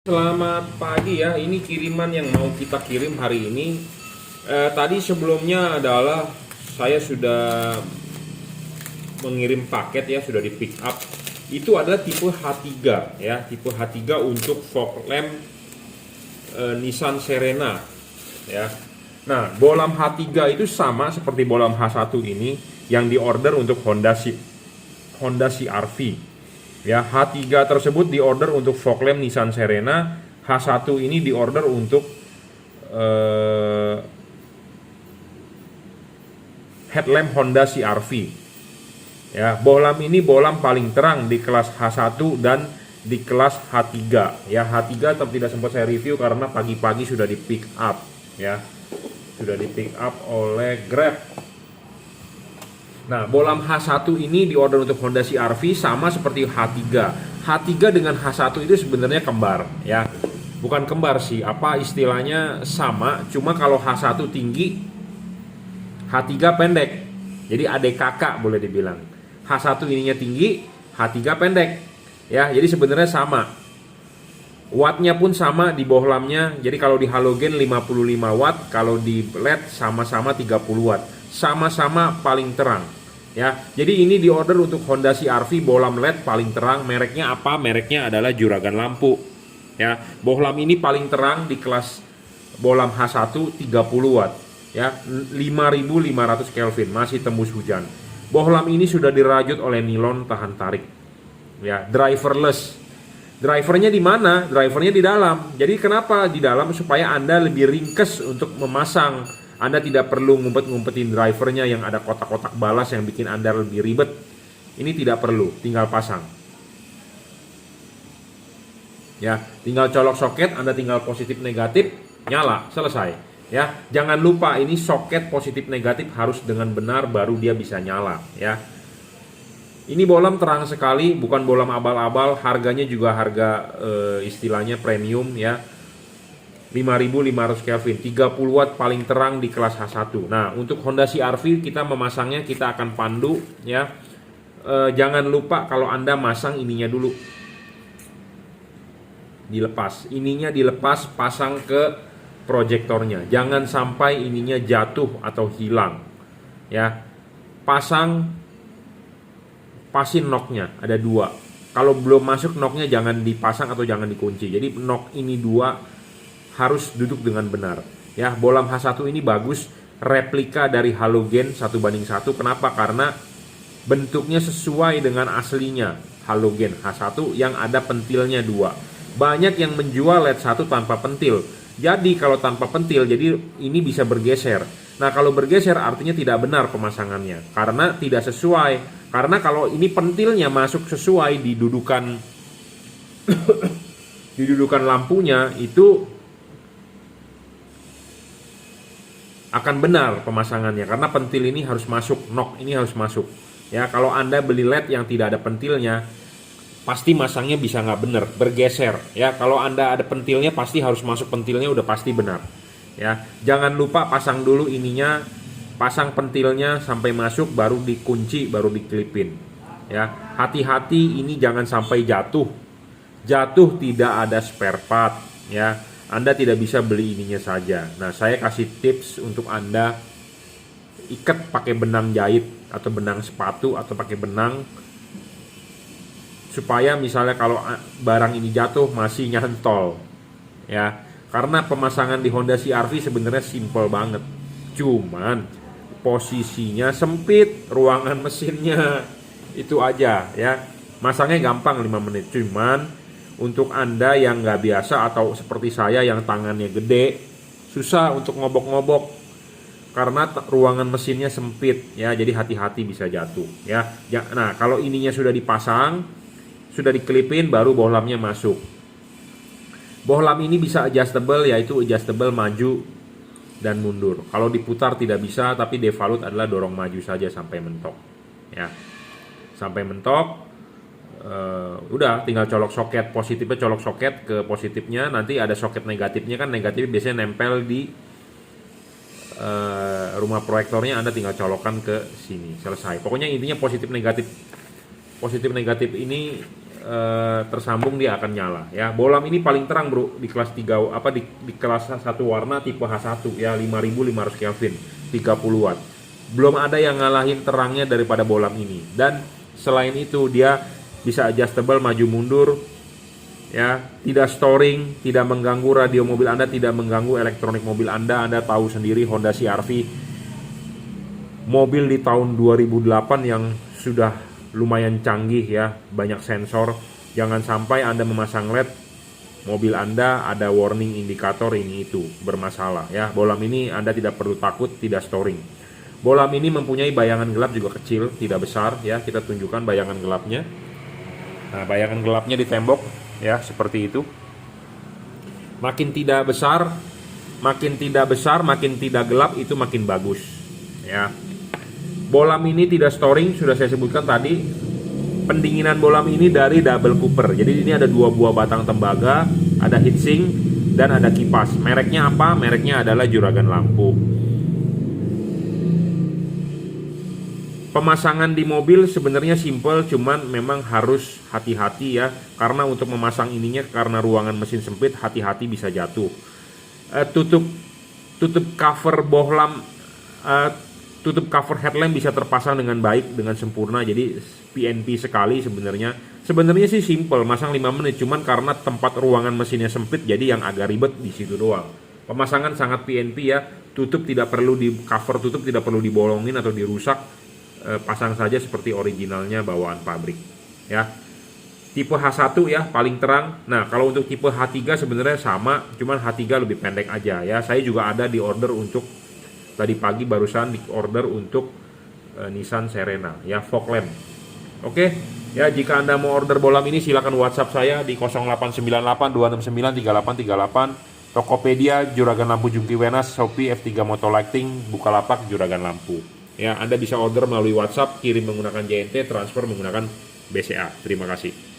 Selamat pagi ya, ini kiriman yang mau kita kirim hari ini. Tadi sebelumnya adalah saya sudah mengirim paket ya, sudah di pick up. Itu adalah tipe H3 ya, tipe H3 untuk fog lamp Nissan Serena ya. Nah, bolam H3 itu sama seperti bolam H1 ini yang diorder untuk Honda CR-V. Ya, H3 tersebut diorder untuk fog lamp Nissan Serena, H1 ini diorder untuk headlamp Honda CR-V. Ya, bohlam ini bohlam paling terang di kelas H1 dan di kelas H3. Ya, H3 tetap tidak sempat saya review karena pagi-pagi sudah di pick up ya. Sudah di pick up oleh Grab. Nah, bohlam H1 ini diorder untuk Honda CR-V sama seperti H3. H3 dengan H1 itu sebenarnya kembar ya. Bukan kembar sih, apa istilahnya sama, cuma kalau H1 tinggi, H3 pendek. Jadi adik kakak boleh dibilang. H1 ininya tinggi, H3 pendek. Ya, jadi sebenarnya sama. Wattnya pun sama di bohlamnya. Jadi kalau di halogen 55 watt, kalau di LED sama-sama 30 watt. Sama-sama paling terang. Ya, jadi ini diorder untuk Honda CR-V bohlam LED paling terang. Mereknya apa? Mereknya adalah Juragan Lampu. Ya, bohlam ini paling terang di kelas bohlam H1 30 watt. Ya, 5500 Kelvin, masih tembus hujan. Bohlam ini sudah dirajut oleh nilon tahan tarik. Ya, driverless. Drivernya di mana? Drivernya di dalam. Jadi kenapa di dalam? Supaya Anda lebih ringkes untuk memasang. Anda tidak perlu ngumpet-ngumpetin drivernya yang ada kotak-kotak balas yang bikin Anda lebih ribet. Ini tidak perlu, tinggal pasang. Ya, tinggal colok soket, Anda tinggal positif negatif, nyala, selesai. Ya, jangan lupa ini soket positif negatif harus dengan benar baru dia bisa nyala ya. Ini bohlam terang sekali, bukan bohlam abal-abal, harganya juga harga istilahnya premium ya. 5500 Kelvin, 30 watt paling terang di kelas H1. Nah, untuk Honda CR-V kita memasangnya, kita akan pandu ya. Jangan lupa kalau Anda masang ininya dulu. Dilepas, ininya dilepas, pasang ke proyektornya. Jangan sampai ininya jatuh atau hilang. Ya. Pasin knocknya, ada dua. Kalau belum masuk knocknya jangan dipasang atau jangan dikunci. Jadi knock ini dua harus duduk dengan benar. Ya, bohlam H1 ini bagus, replika dari halogen 1:1. Kenapa? Karena bentuknya sesuai dengan aslinya halogen H1 yang ada pentilnya dua. Banyak yang menjual LED 1 tanpa pentil. Jadi kalau tanpa pentil, jadi ini bisa bergeser. Nah, kalau bergeser artinya tidak benar pemasangannya karena tidak sesuai. Karena kalau ini pentilnya masuk sesuai di dudukan di dudukan lampunya, itu akan benar pemasangannya karena pentil ini harus masuk, knock ini harus masuk. Ya, kalau Anda beli LED yang tidak ada pentilnya, pasti masangnya bisa nggak benar, bergeser. Ya, kalau Anda ada pentilnya pasti harus masuk pentilnya, udah pasti benar. Ya, jangan lupa pasang dulu ininya, pasang pentilnya sampai masuk, baru dikunci, baru dikelipin. Ya, hati-hati ini jangan sampai jatuh. Jatuh tidak ada spare part. Ya, Anda tidak bisa beli ininya saja. Nah, saya kasih tips untuk Anda, ikat pakai benang jahit atau benang sepatu atau pakai benang, supaya misalnya kalau barang ini jatuh masih nyantol ya. Karena pemasangan di Honda CR-V sebenarnya simple banget, cuman posisinya sempit, ruangan mesinnya itu aja ya. Masangnya gampang 5 menit, cuman untuk Anda yang nggak biasa atau seperti saya yang tangannya gede, susah untuk ngobok-ngobok karena ruangan mesinnya sempit ya. Jadi hati-hati bisa jatuh ya. Nah, kalau ininya sudah dipasang, sudah dikelipin, baru bohlamnya masuk. Bohlam ini bisa adjustable, yaitu adjustable maju dan mundur. Kalau diputar tidak bisa, tapi devalut adalah dorong maju saja sampai mentok. Ya, sampai mentok. Udah tinggal colok soket positifnya, colok soket ke positifnya. Nanti ada soket negatifnya, kan negatif biasanya nempel di rumah proyektornya. Anda tinggal colokan ke sini, selesai. Pokoknya intinya positif negatif ini tersambung dia akan nyala ya. Bolam ini paling terang bro di kelas 3 di kelas 1 warna tipe H1 ya, 5500 Kelvin, 30 watt. Belum ada yang ngalahin terangnya daripada bolam ini. Dan selain itu dia bisa adjustable maju mundur ya, tidak storing, tidak mengganggu radio mobil Anda, tidak mengganggu elektronik mobil Anda. Anda tahu sendiri Honda CR-V mobil di tahun 2008 yang sudah lumayan canggih ya, banyak sensor. Jangan sampai Anda memasang LED mobil Anda ada warning indikator ini itu bermasalah ya. Bolam ini Anda tidak perlu takut tidak storing. Bolam ini mempunyai bayangan gelap juga kecil, tidak besar ya. Kita tunjukkan bayangan gelapnya. Nah, bayangan gelapnya di tembok ya, seperti itu. Makin tidak besar, makin tidak gelap itu makin bagus ya. Bolam ini tidak storing, sudah saya sebutkan tadi. Pendinginan bolam ini dari double cooper. Jadi ini ada 2 buah batang tembaga, ada heatsink dan ada kipas. Mereknya apa? Mereknya adalah Juragan Lampu. Pemasangan di mobil sebenarnya simple, cuman memang harus hati-hati ya. Karena untuk memasang ininya, karena ruangan mesin sempit, hati-hati bisa jatuh. Tutup cover bohlam, tutup cover headlamp bisa terpasang dengan baik, dengan sempurna. Jadi PNP sekali sebenarnya. Sebenarnya sih simple, masang 5 menit. Cuman karena tempat ruangan mesinnya sempit, jadi yang agak ribet di situ doang. Pemasangan sangat PNP ya. Tutup tidak perlu cover tutup tidak perlu dibolongin atau dirusak. Pasang saja seperti originalnya bawaan pabrik ya. Tipe H1 ya paling terang. Nah kalau untuk tipe H3 sebenarnya sama, cuman H3 lebih pendek aja ya. Saya juga ada di order untuk tadi pagi barusan di order untuk Nissan Serena ya, fog lamp. Oke ya, jika Anda mau order bolam ini silakan WhatsApp saya di 0898 269 3838. Tokopedia Juragan Lampu Jungki Wenas, Shopee F3 Motolighting, Bukalapak Juragan Lampu. Ya, Anda bisa order melalui WhatsApp, kirim menggunakan JNT, transfer menggunakan BCA. Terima kasih.